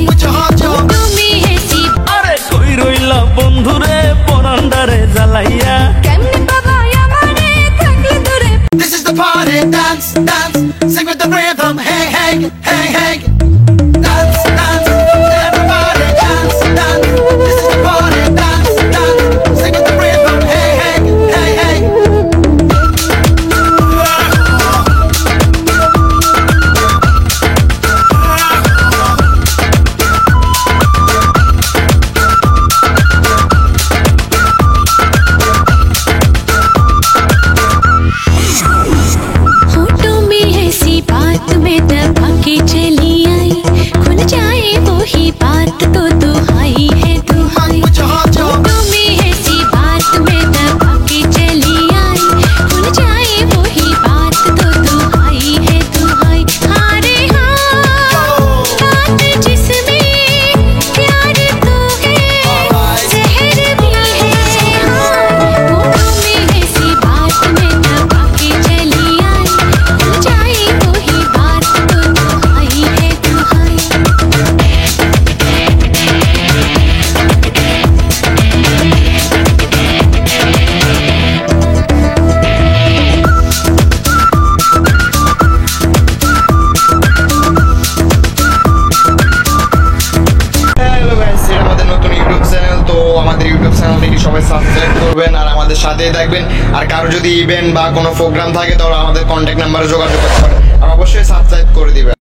with your heart, yo. তুমি হেসি আরে কই রইলা বন্ধুরে পরান্ডারে জ্বালাইয়া কেমনে বাবা আমারে থাকলে দূরে This is the party, dance, dance, sing with the rhythm, hey, hey, hey, hey. Dance, dance, everybody dance, dance. This is the party, dance, dance, sing with the rhythm, hey, hey, hey, hey. होठों में ऐसी बात में दबा के चली आई खुल जाए वो ही बात तो दुहाई है दुहाई With your heart, yo. होठों में ऐसी बात में दबा के चली आई खुल जाए वो ही बात तो दुहाई है दुहाई हारे हाँ बात जिसमें प्यार तो है जहर भी है हाँ होठों में ऐसी बात में दबा के चली आई खुल जाए वो ही बात तो दुहाई है दुहाई হ্যালো গাইস, এটা আমাদের নতুন ইউটিউব চ্যানেল। তো আমাদের ইউটিউব চ্যানেলটিকে সবাই সাবস্ক্রাইব করবেন আর আমাদের সাথেই থাকবেন। আর কারো যদি ইভেন্ট বা কোনো প্রোগ্রাম থাকে তাহলে আমাদের কন্ট্যাক্ট নাম্বারে যোগাযোগ করতে পারেন আর অবশ্যই সাবস্ক্রাইব করে দিবেন।